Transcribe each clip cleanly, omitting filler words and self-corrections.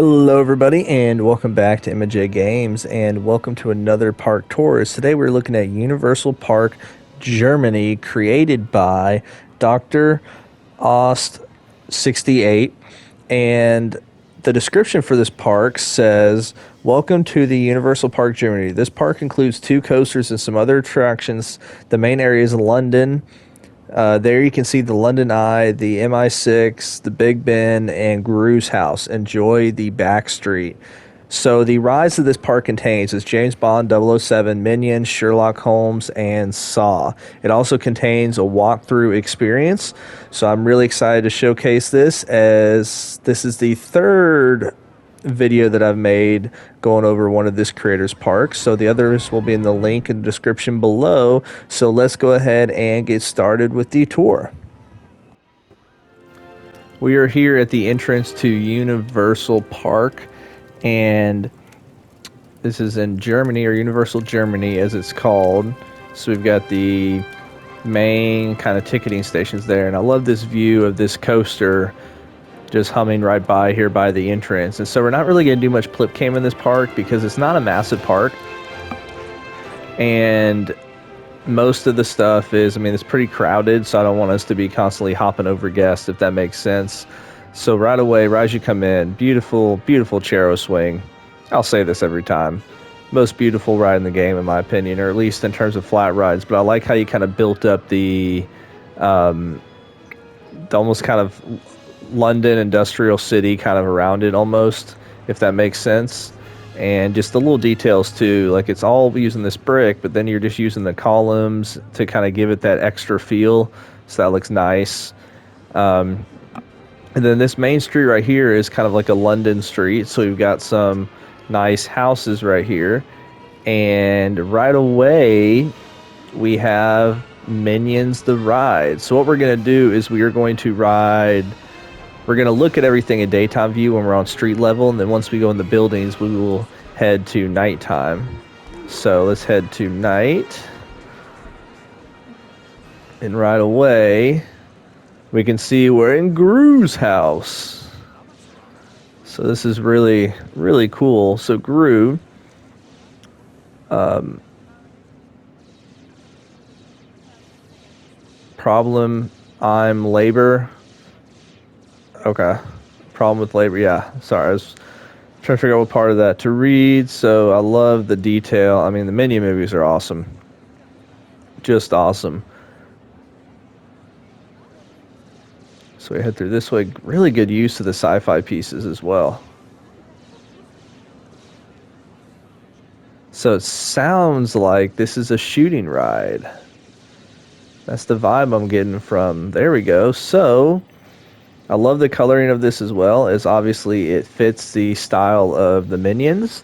Hello, everybody, and welcome back to MJ Games, and welcome to another park tours. Today, we're looking at Universal Park Germany, created by Dr. Ost 68, and the description for this park says, "Welcome to the Universal Park Germany. This park includes two coasters and some other attractions. The main area is London. There you can see the London Eye, the MI6, the Big Ben, and Gru's house. Enjoy the back street." So the rides that this park contains is James Bond 007, Minions, Sherlock Holmes, and Saw. It also contains a walkthrough experience. So I'm really excited to showcase this, as this is the third video that I've made going over one of this creator's parks. So the others will be in the link in the description below. So let's go ahead and get started with the tour. We are here at the entrance to Universal Park, and this is in Germany, or Universal Germany as it's called. So we've got the main kind of ticketing stations there, and I love this view of this coaster just humming right by here by the entrance. And so we're not really going to do much clip cam in this park because it's not a massive park, and most of the stuff is, it's pretty crowded, so I don't want us to be constantly hopping over guests, if that makes sense. So right away, right as you come in, beautiful Charo swing. I'll say this every time, most beautiful ride in the game in my opinion, or at least in terms of flat rides. But I like how you kind of built up the almost kind of London industrial city kind of around it almost, if that makes sense. And just the little details too, like it's all using this brick, but then you're just using the columns to kind of give it that extra feel, so that looks nice. And then this main street right here is kind of like a London street, so we've got some nice houses right here, and right away we have Minions the ride. So what we're going to do is we're going to look at everything in daytime view when we're on street level, and then once we go in the buildings, we will head to nighttime. So let's head to night. And right away, we can see we're in Gru's house. So this is really, really cool. So Gru, problem, I'm labor. Okay. Problem with labor. Yeah. Sorry. I was trying to figure out what part of that to read. So I love the detail. The Minion movies are awesome. Just awesome. So we head through this way. Really good use of the sci-fi pieces as well. So it sounds like this is a shooting ride. That's the vibe I'm getting from. There we go. So I love the coloring of this as well, as obviously it fits the style of the Minions.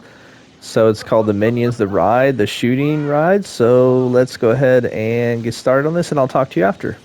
So it's called the Minions the Ride, the shooting ride. So let's go ahead and get started on this, and I'll talk to you after.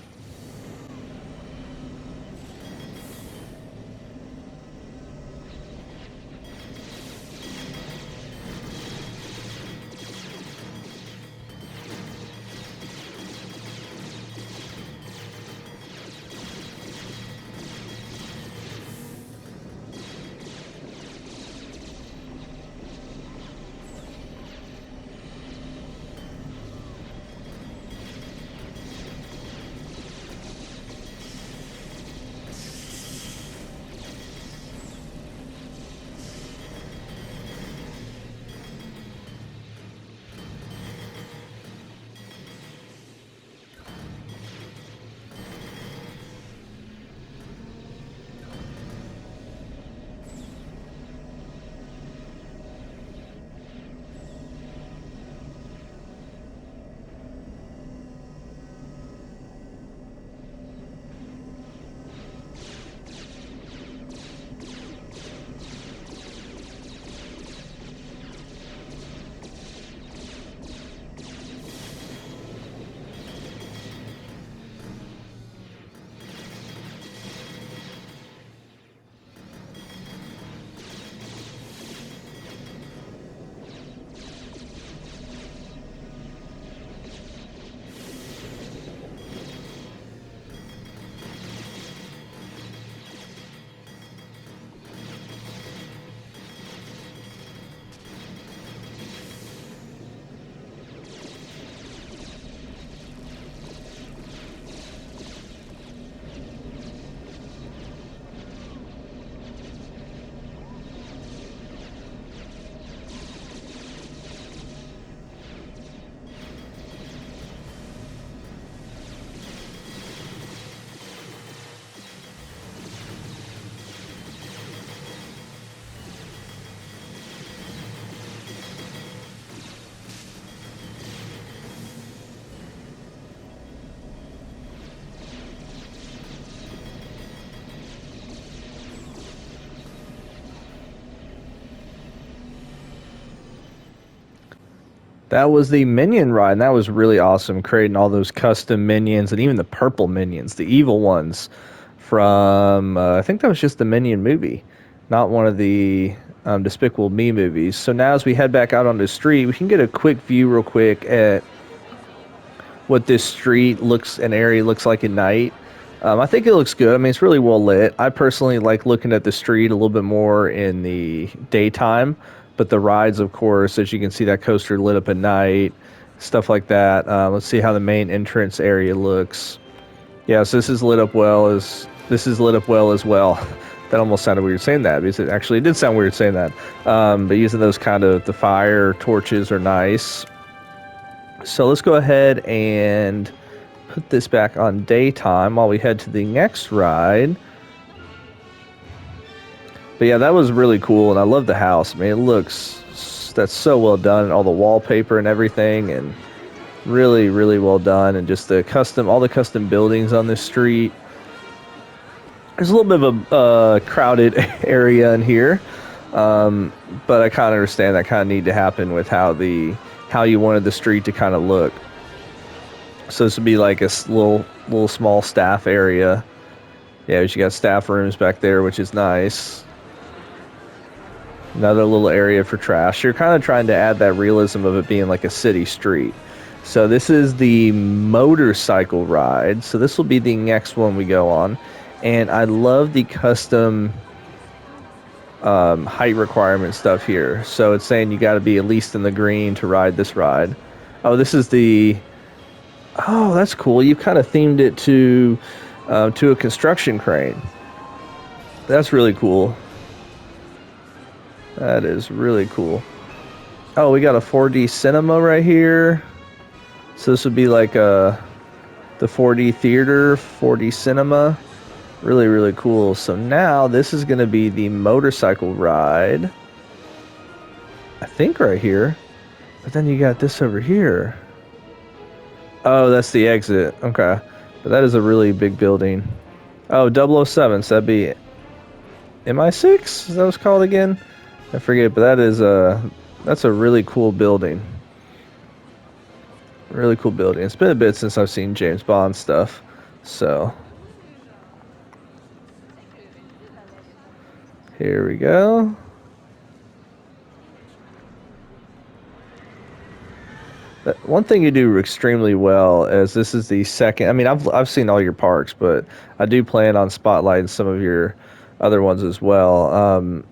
That was the Minion ride, and that was really awesome, creating all those custom minions and even the purple minions, the evil ones from, I think that was just the Minion movie, not one of the Despicable Me movies. So now as we head back out on the street, we can get a quick view real quick at what this street looks and area looks like at night. I think it looks good. I mean, it's really well lit. I personally like looking at the street a little bit more in the daytime, but the rides, of course, as you can see, that coaster lit up at night, stuff like that. Let's see how the main entrance area looks. Yeah, so this is lit up well as well. That almost sounded weird saying that because it did sound weird saying that. But using those kind of the fire torches are nice. So let's go ahead and put this back on daytime while we head to the next ride. But yeah, that was really cool, and I love the house. I mean, that's so well done, all the wallpaper and everything, and really, really well done, and just all the custom buildings on this street. There's a little bit of a crowded area in here, but I kind of understand that kind of need to happen with how you wanted the street to kind of look. So this would be like a little small staff area. Yeah, you got staff rooms back there, which is nice. Another little area for trash. You're kind of trying to add that realism of it being like a city street. So this is the motorcycle ride. So this will be the next one we go on. And I love the custom height requirement stuff here. So it's saying you got to be at least in the green to ride this ride. Oh, this is the... Oh, that's cool. You kind of themed it to a construction crane. That's really cool. That is really cool. Oh, we got a 4D cinema right here. So this would be like the 4D theater, 4D cinema. Really, really cool. So now this is going to be the motorcycle ride. I think right here. But then you got this over here. Oh, that's the exit. Okay. But that is a really big building. Oh, 007. So that'd be MI6? Is that what it's called again? I forget, but that's a really cool building. Really cool building. It's been a bit since I've seen James Bond stuff. So here we go. One thing you do extremely well is this is the second. I mean, I've seen all your parks, but I do plan on spotlighting some of your other ones as well.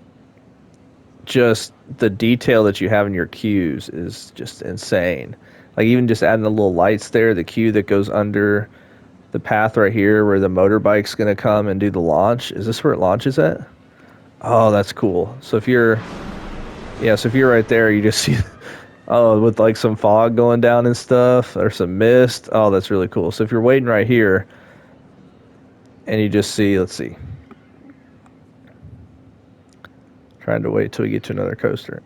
Just the detail that you have in your queues is just insane. Like even just adding the little lights there, the queue that goes under the path right here where the motorbike's gonna come and do the launch. Is this where it launches at? Oh, that's cool. So if you're right there, you just see. Oh, with like some fog going down and stuff, or some mist. Oh, that's really cool. So if you're waiting right here, and you just see, let's see. Trying to wait till we get to another coaster.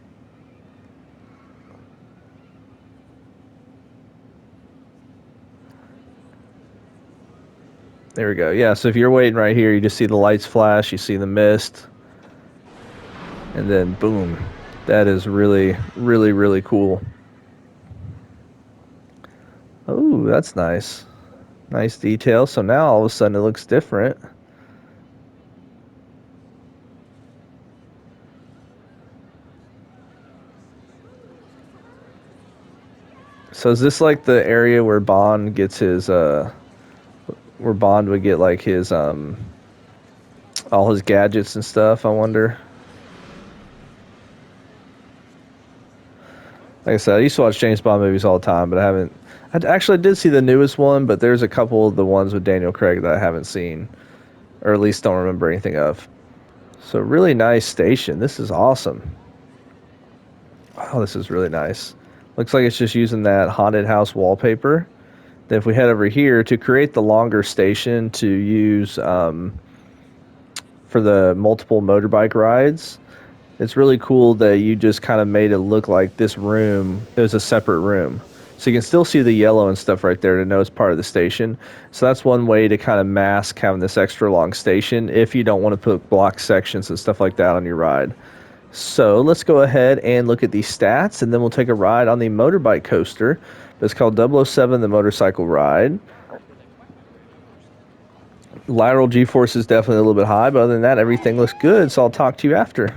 There we go. Yeah, so if you're waiting right here, you just see the lights flash, you see the mist, and then boom. That is really, really, really cool. Oh, that's nice. Nice detail. So now all of a sudden it looks different. So is this like the area where Bond gets his where Bond would get like his all his gadgets and stuff, I wonder? Like I said, I used to watch James Bond movies all the time, but I did see the newest one, but there's a couple of the ones with Daniel Craig that I haven't seen, or at least don't remember anything of. So really nice station. This is awesome. Oh, this is really nice. Looks like it's just using that haunted house wallpaper. Then if we head over here to create the longer station to use for the multiple motorbike rides, it's really cool that you just kind of made it look like this room is a separate room. So you can still see the yellow and stuff right there to know it's part of the station. So that's one way to kind of mask having this extra long station if you don't want to put block sections and stuff like that on your ride. So let's go ahead and look at the stats, and then we'll take a ride on the motorbike coaster. It's called 007, the motorcycle ride. Lateral G-force is definitely a little bit high, but other than that, everything looks good, so I'll talk to you after.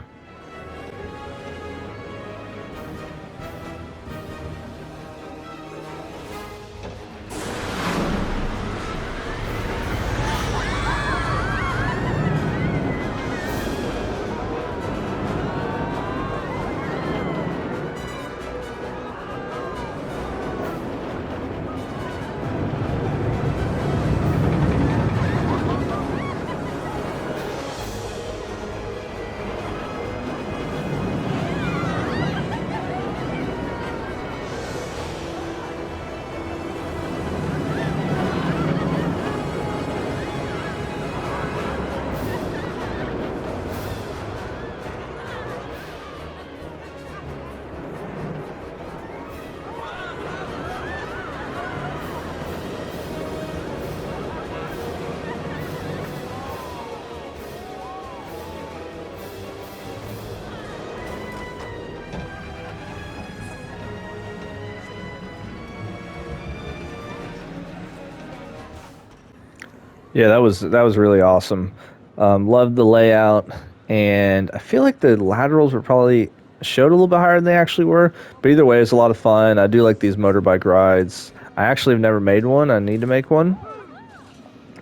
Yeah, that was really awesome. Loved the layout, and I feel like the laterals were probably showed a little bit higher than they actually were. But either way, it's a lot of fun. I do like these motorbike rides. I actually have never made one. I need to make one.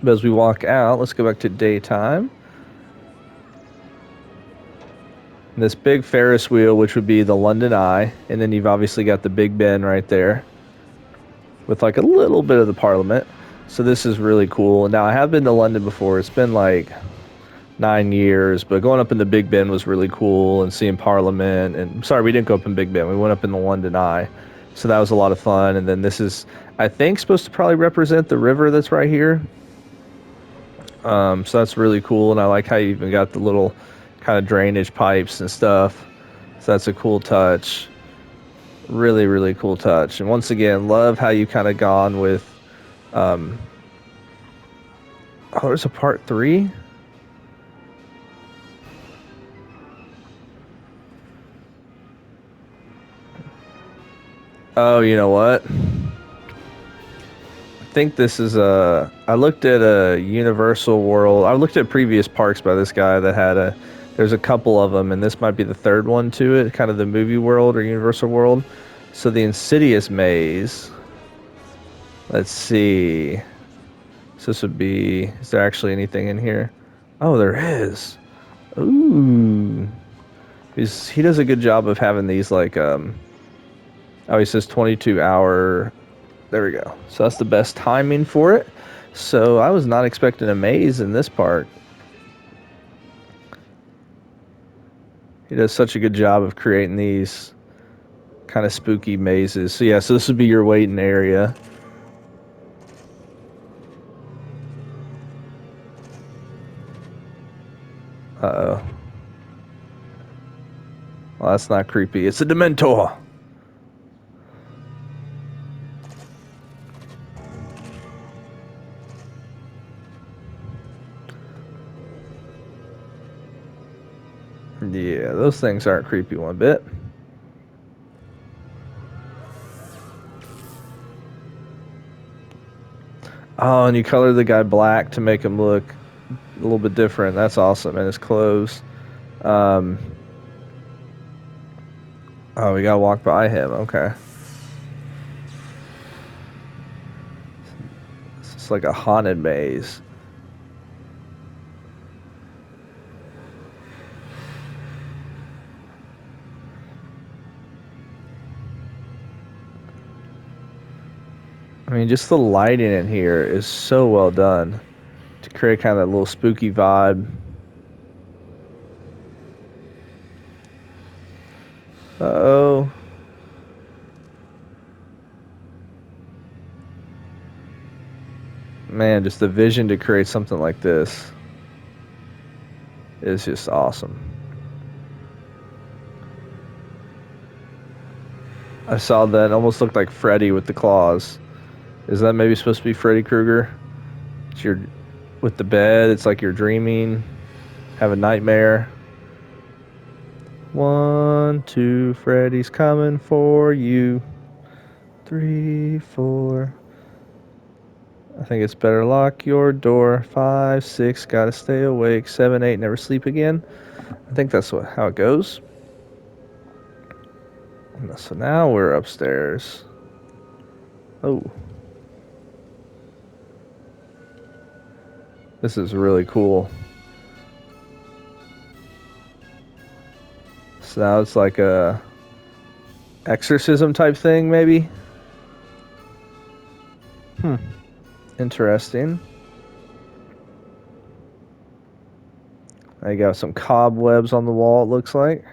But as we walk out, let's go back to daytime. This big Ferris wheel, which would be the London Eye, and then you've obviously got the Big Ben right there with like a little bit of the Parliament. So this is really cool. Now I have been to London before. It's been like 9 years, but going up in the Big Ben was really cool, and seeing Parliament. And sorry, we didn't go up in Big Ben. We went up in the London Eye, so that was a lot of fun. And then this is, I think, supposed to probably represent the river that's right here. So that's really cool, and I like how you even got the little kind of drainage pipes and stuff. So that's a cool touch. Really, really cool touch. And once again, love how you kind of gone with. Oh, there's a part 3. Oh, you know what? I think this is a. I looked at a Universal World. I looked at previous parks by this guy that had a. There's a couple of them, and this might be the third one to it, kind of the movie world or Universal World. So the Insidious maze. Let's see. So this would be. Is there actually anything in here? Oh, there is. Ooh. He does a good job of having these like. Oh, he says 22-hour. There we go. So that's the best timing for it. So I was not expecting a maze in this part. He does such a good job of creating these kind of spooky mazes. So yeah, so this would be your waiting area. Uh-oh. Well, that's not creepy. It's a Dementor. Yeah, those things aren't creepy one bit. Oh, and you color the guy black to make him look a little bit different. That's awesome. And his clothes. Oh, we gotta walk by him. Okay. It's like a haunted maze. I mean, just the lighting in here is so well done to create kind of that little spooky vibe. Uh-oh. Man, just the vision to create something like this is just awesome. I saw that. It almost looked like Freddy with the claws. Is that maybe supposed to be Freddy Krueger? It's your, with the bed, it's like you're dreaming, have a nightmare. 1, 2, Freddy's coming for you. 3, 4. I think it's better lock your door. 5, 6, gotta stay awake. 7, 8, never sleep again. I think that's how it goes. So now we're upstairs. Oh. This is really cool. So now it's like a exorcism type thing, maybe? Interesting. I got some cobwebs on the wall, it looks like.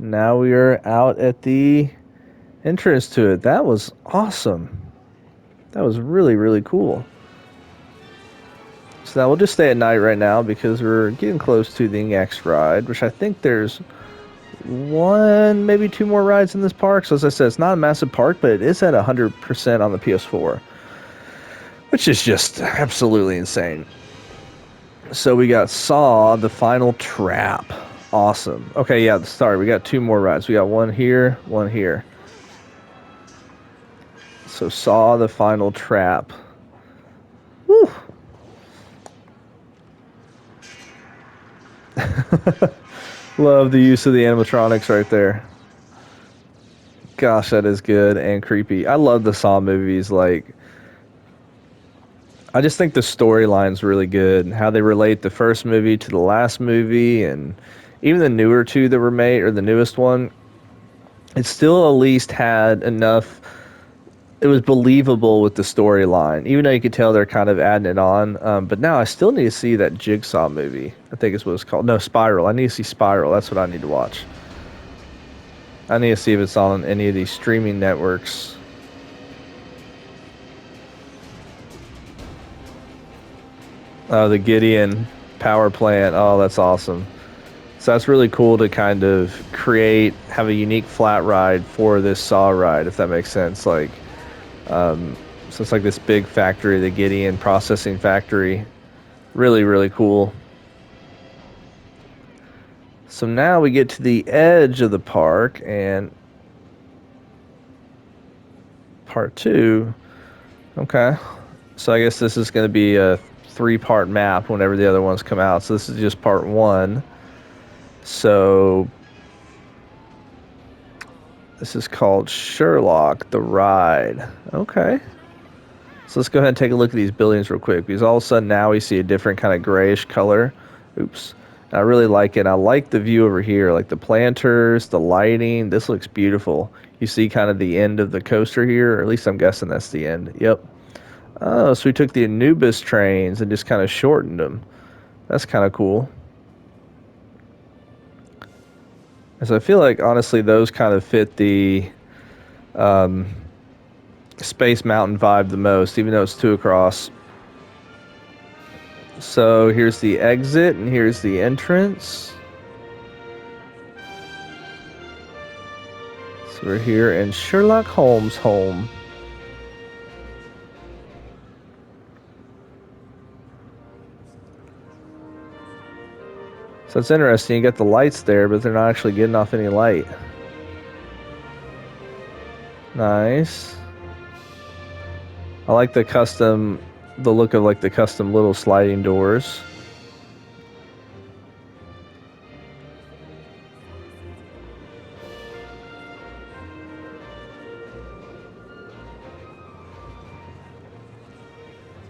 Now we are out at the entrance to it. That was awesome. That was really, really cool. So now we'll just stay at night right now because we're getting close to the next ride, which I think there's one, maybe two more rides in this park. So as I said, it's not a massive park, but it is at 100% on the PS4, which is just absolutely insane. So we got Saw, the Final Trap. Awesome. Okay, yeah, sorry, we got two more rides. We got one here, one here. So Saw, the Final Trap. Woo! Love the use of the animatronics right there. Gosh, that is good and creepy. I love the Saw movies. Like, I just think the storyline's really good. How they relate the first movie to the last movie, and even the newer two that were made, or the newest one, it still at least had enough. It was believable with the storyline, even though you could tell they're kind of adding it on. But now I still need to see that Jigsaw movie. I think is what it's called. No, Spiral. I need to see Spiral. That's what I need to watch. I need to see if it's on any of these streaming networks. Oh, the Gideon power plant. Oh, that's awesome. So that's really cool to kind of have a unique flat ride for this Saw ride, if that makes sense. Like, so it's like this big factory, the Gideon processing factory. Really, really cool. So now we get to the edge of the park, and part two. Okay. So I guess this is going to be a 3-part map whenever the other ones come out. So this is just part one. So this is called Sherlock, the Ride. Okay. So let's go ahead and take a look at these buildings real quick, because all of a sudden now we see a different kind of grayish color. Oops. I really like it. I like the view over here, like the planters, the lighting. This looks beautiful. You see kind of the end of the coaster here, or at least I'm guessing that's the end. Yep. Oh, so we took the Anubis trains and just kind of shortened them. That's kind of cool. So I feel like, honestly, those kind of fit the Space Mountain vibe the most, even though it's two across. So here's the exit, and here's the entrance. So we're here in Sherlock Holmes' home. So it's interesting, you got the lights there, but they're not actually getting off any light. Nice. I like the look of like the custom little sliding doors.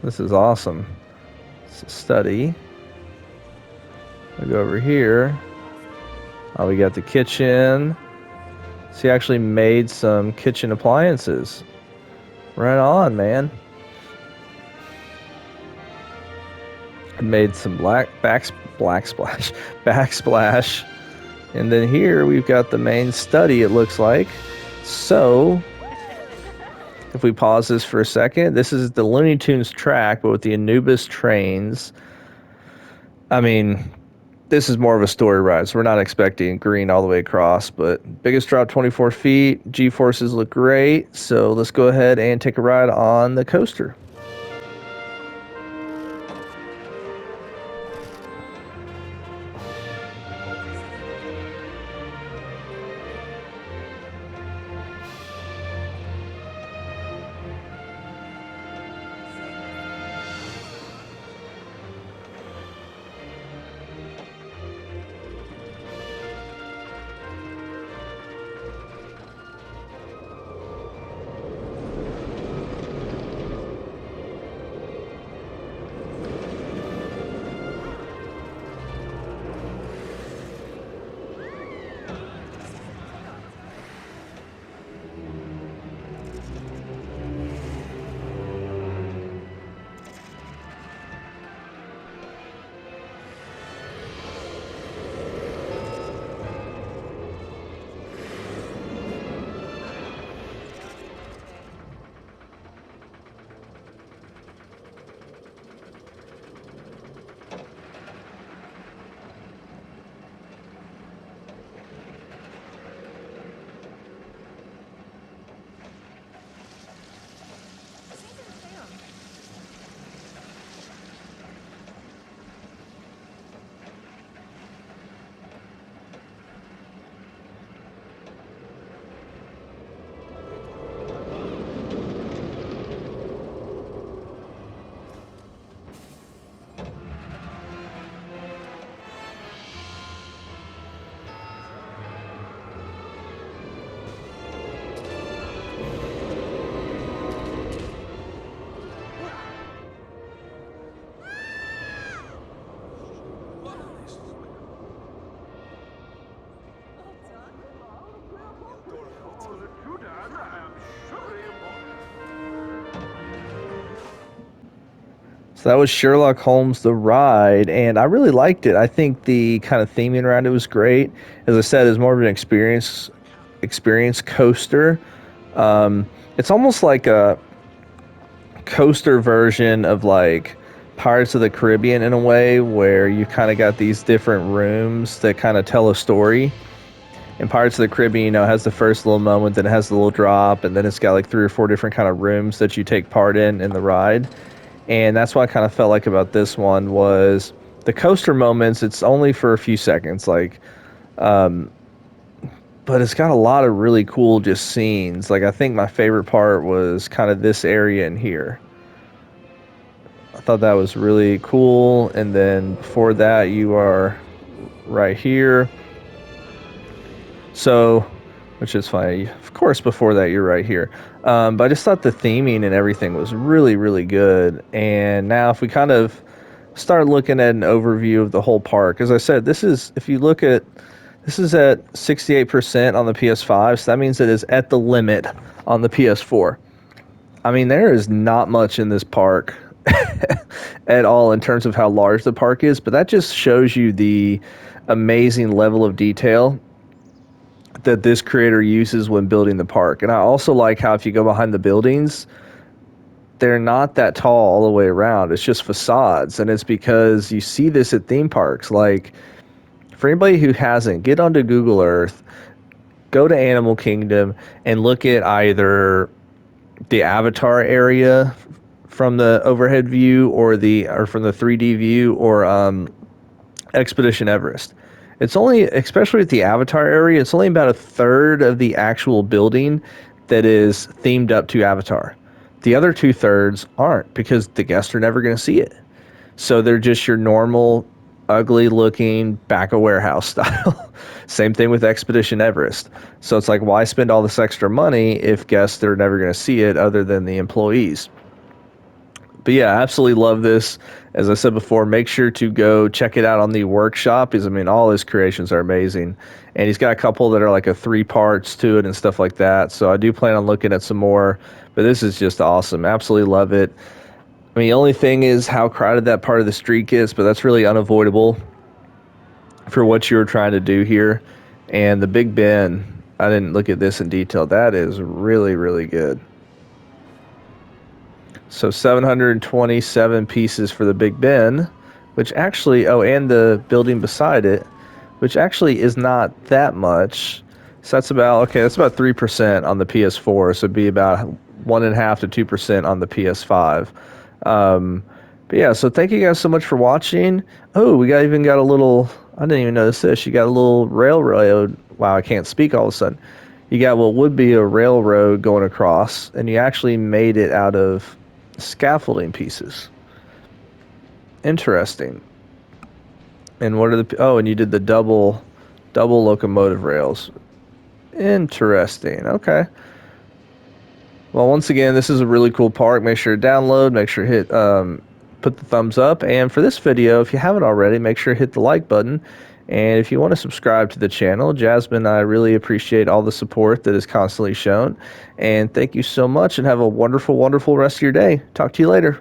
This is awesome. It's a study. We go over here. Oh, we got the kitchen. So he actually made some kitchen appliances. Right on, man. Made some backsplash. And then here we've got the main study, it looks like. So if we pause this for a second, this is the Looney Tunes track, but with the Anubis trains. I mean, this is more of a story ride, so we're not expecting green all the way across, but biggest drop 24 feet. G-forces look great, so let's go ahead and take a ride on the coaster. So that was Sherlock Holmes the Ride, and I really liked it. I think the kind of theming around it was great. As I said, it's more of an experience coaster. It's almost like a coaster version of like Pirates of the Caribbean in a way, where you kind of got these different rooms that kind of tell a story. In Pirates of the Caribbean, has the first little moment, then it has the little drop, and then it's got like 3 or 4 different kind of rooms that you take part in the ride. And that's what I kind of felt like about this one was the coaster moments. It's only for a few seconds, but it's got a lot of really cool just scenes. Like I think my favorite part was kind of this area in here. I thought that was really cool. And then before that, you are right here. So, which is funny. Of course, before that, you're right here. But I just thought the theming and everything was really, really good. And now, if we kind of start looking at an overview of the whole park, as I said, this is, if you look at, this is at 68% on the PS5, so that means it is at the limit on the PS4. I mean, there is not much in this park at all in terms of how large the park is, but that just shows you the amazing level of detail that this creator uses when building the park. And I also like how if you go behind the buildings, they're not that tall all the way around. It's just facades. And it's because you see this at theme parks. Like, for anybody who hasn't, get onto Google Earth, go to Animal Kingdom, and look at either the Avatar area from the overhead view or from the 3D view, or Expedition Everest. It's only, especially at the Avatar area, it's only about a third of the actual building that is themed up to Avatar. The other 2/3 aren't, because the guests are never going to see it. So they're just your normal, ugly looking back of warehouse style. Same thing with Expedition Everest. So it's like, why spend all this extra money if guests are never going to see it other than the employees? But yeah, I absolutely love this. As I said before, make sure to go check it out on the workshop, because I mean, all his creations are amazing. And he's got a couple that are like a 3 parts to it and stuff like that. So I do plan on looking at some more, but this is just awesome. Absolutely love it. I mean, the only thing is how crowded that part of the street gets, but that's really unavoidable for what you were trying to do here. And the Big Ben, I didn't look at this in detail. That is really, really good. So 727 pieces for the Big Ben, which actually, oh, and the building beside it, which actually is not that much. So that's about, okay, that's about 3% on the PS4. So it'd be about 1.5 to 2% on the PS5. But yeah, so thank you guys so much for watching. Oh, even got a little, I didn't even notice this. You got a little railroad. Wow, I can't speak all of a sudden. You got what would be a railroad going across, and you actually made it out of scaffolding pieces. Interesting. And what are and you did the double locomotive rails. Interesting. Okay. Well, once again, this is a really cool park. Make sure to download, make sure to hit put the thumbs up, and for this video, if you haven't already, make sure to hit the like button. And if you want to subscribe to the channel, Jasmine, I really appreciate all the support that is constantly shown. And thank you so much, and have a wonderful, wonderful rest of your day. Talk to you later.